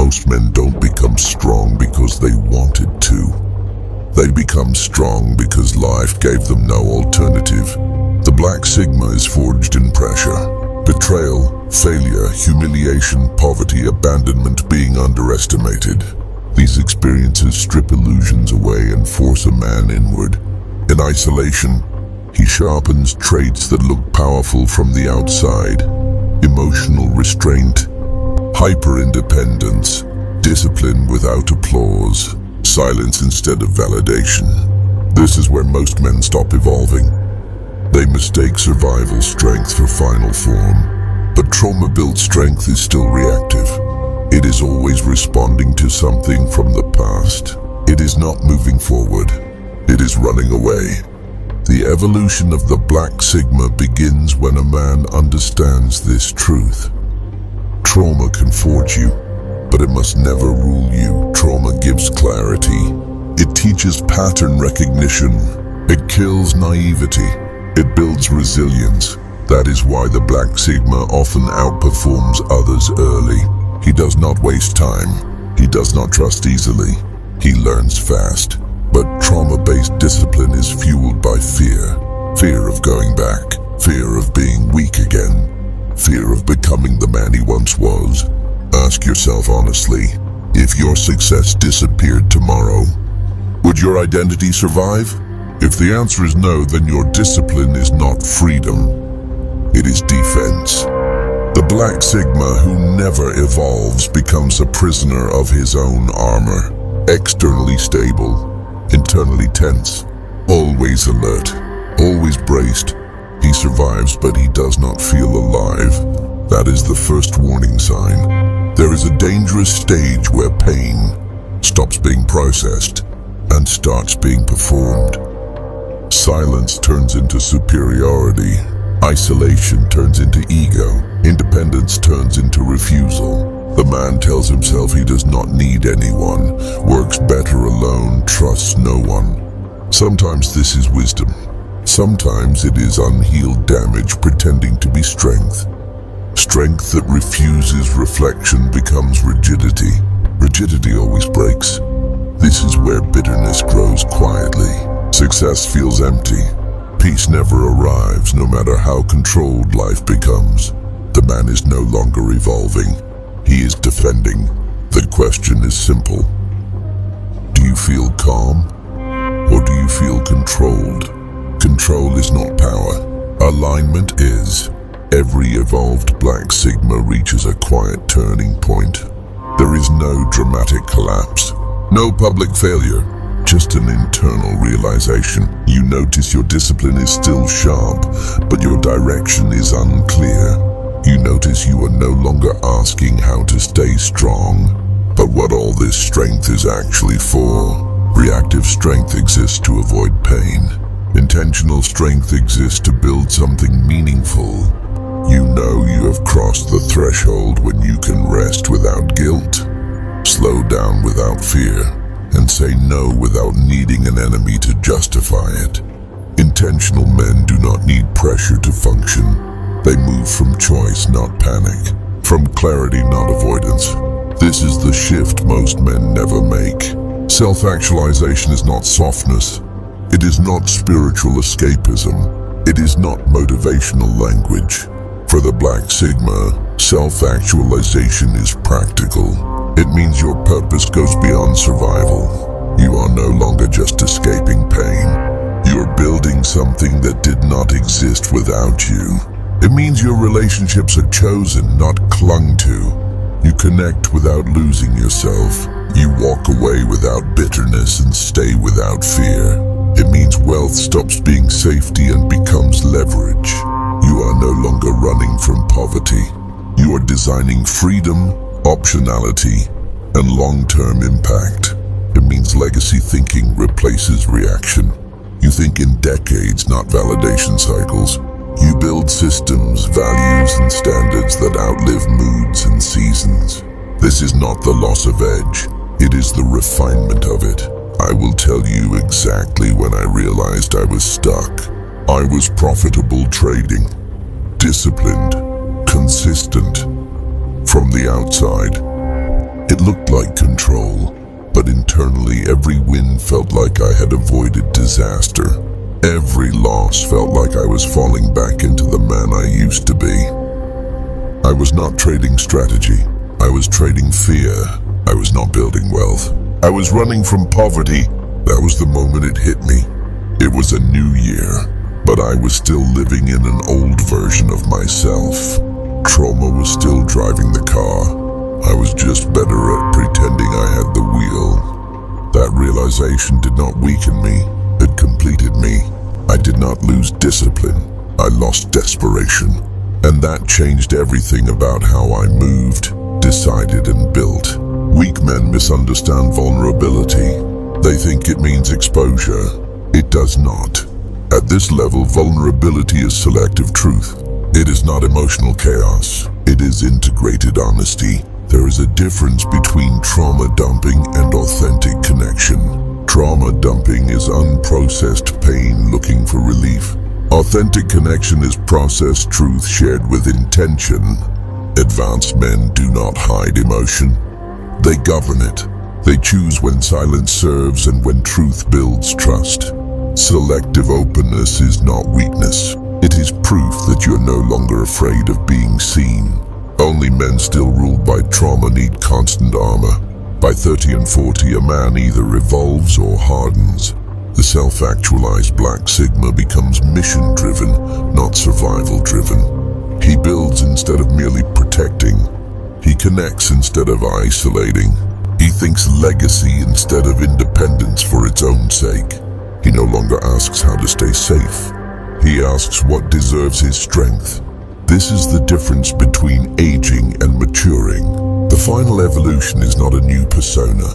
Most men don't become strong because they wanted to. They become strong because life gave them no alternative. The Black Sigma is forged in pressure. Betrayal, failure, humiliation, poverty, abandonment, being underestimated. These experiences strip illusions away and force a man inward. In isolation, he sharpens traits that look powerful from the outside. Emotional restraint, hyper-independence, discipline without applause, silence instead of validation. This is where most men stop evolving. They mistake survival strength for final form. But trauma-built strength is still reactive. It is always responding to something from the past. It is not moving forward. It is running away. The evolution of the Black Sigma begins when a man understands this truth. Trauma can forge you, but it must never rule you. Trauma gives clarity. It teaches pattern recognition. It kills naivety. It builds resilience. That is why the Black Sigma often outperforms others early. He does not waste time. He does not trust easily. He learns fast. But trauma-based discipline is fueled by fear. Fear of going back. Fear of being weak again. Fear of becoming the man he once was. Ask yourself honestly, if your success disappeared tomorrow, would your identity survive? If the answer is no, then your discipline is not freedom. It is defense. The Black Sigma who never evolves becomes a prisoner of his own armor. Externally stable, internally tense, always alert, always braced. He survives, but he does not feel alive. That is the first warning sign. There is a dangerous stage where pain stops being processed and starts being performed. Silence turns into superiority. Isolation turns into ego. Independence turns into refusal. The man tells himself he does not need anyone, works better alone, trusts no one. Sometimes this is wisdom. Sometimes it is unhealed damage pretending to be strength. Strength that refuses reflection becomes rigidity. Rigidity always breaks. This is where bitterness grows quietly. Success feels empty. Peace never arrives, no matter how controlled life becomes. The man is no longer evolving. He is defending. The question is simple. Do you feel calm? Or do you feel controlled? Control is not power. Alignment is. Every evolved Black Sigma reaches a quiet turning point. There is no dramatic collapse. No public failure. Just an internal realization. You notice your discipline is still sharp, but your direction is unclear. You notice you are no longer asking how to stay strong, but what all this strength is actually for. Reactive strength exists to avoid pain. Intentional strength exists to build something meaningful. You know you have crossed the threshold when you can rest without guilt, slow down without fear, and say no without needing an enemy to justify it. Intentional men do not need pressure to function. They move from choice, not panic, from clarity, not avoidance. This is the shift most men never make. Self-actualization is not softness. It is not spiritual escapism. It is not motivational language. For the Black Sigma, self-actualization is practical. It means your purpose goes beyond survival. You are no longer just escaping pain. You are building something that did not exist without you. It means your relationships are chosen, not clung to. You connect without losing yourself. You walk away without bitterness and stay without fear. It means wealth stops being safety and becomes leverage. You are no longer running from poverty. You are designing freedom, optionality, and long-term impact. It means legacy thinking replaces reaction. You think in decades, not validation cycles. You build systems, values, and standards that outlive moods and seasons. This is not the loss of edge. It is the refinement of it. I will tell you exactly when I realized I was stuck. I was profitable trading, disciplined, consistent. From the outside, it looked every win felt like I had avoided disaster. Every loss felt like I was falling back into the man I used to be. I was not trading strategy. I was trading fear. I was not building wealth. I was running from poverty. That was the moment it hit me. It was a new year, but I was still living in an old version of myself. Trauma was still driving the car. I was just better at pretending I had the wheel. That realization did not weaken me. It completed me. I did not lose discipline. I lost desperation. And that changed everything about how I moved, decided, and built. Weak men misunderstand vulnerability. They think it means exposure. It does not. At this level, vulnerability is selective truth. It is not emotional chaos. It is integrated honesty. There is a difference between trauma dumping and authentic connection. Trauma dumping is unprocessed pain looking for relief. Authentic connection is processed truth shared with intention. Advanced men do not hide emotion. They govern it. They choose when silence serves and when truth builds trust. Selective openness is not weakness. It is proof that you're no longer afraid of being seen. Only men still ruled by trauma need constant armor. By 30 and 40, a man either evolves or hardens. The self-actualized Black Sigma becomes mission-driven, not survival-driven. He builds instead of merely protecting. He connects instead of isolating. He thinks legacy instead of independence for its own sake. He no longer asks how to stay safe. He asks what deserves his strength. This is the difference between aging and maturing. The final evolution is not a new persona.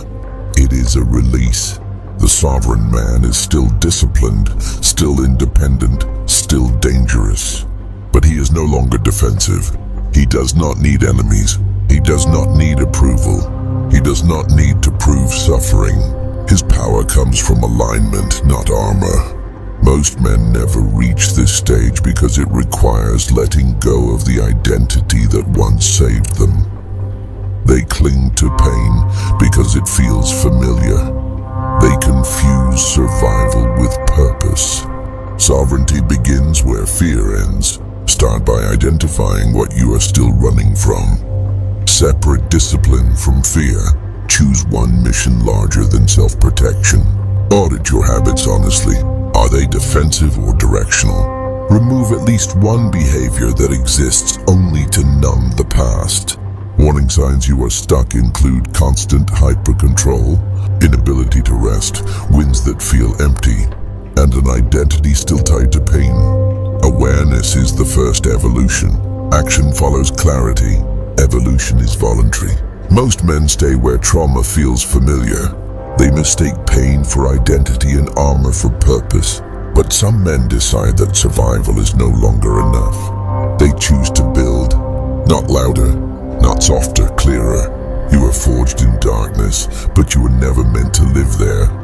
It is a release. The sovereign man is still disciplined, still independent, still dangerous. But he is no longer defensive. He does not need enemies. He does not need approval. He does not need to prove suffering. His power comes from alignment, not armor. Most men never reach this stage because it requires letting go of the identity that once saved them. They cling to pain because it feels familiar. They confuse survival with purpose. Sovereignty begins where fear ends. Start by identifying what you are still running from. Separate discipline from fear. Choose one mission larger than self-protection. Audit your habits honestly. Are they defensive or directional? Remove at least one behavior that exists only to numb the past. Warning signs you are stuck include constant hyper-control, inability to rest, wins that feel empty, and an identity still tied to pain. Awareness is the first evolution. Action follows clarity. Evolution is voluntary. Most men stay where trauma feels familiar. They mistake pain for identity and armor for purpose. But some men decide that survival is no longer enough. They choose to build, not louder, not softer, clearer. You were forged in darkness, but you were never meant to live there.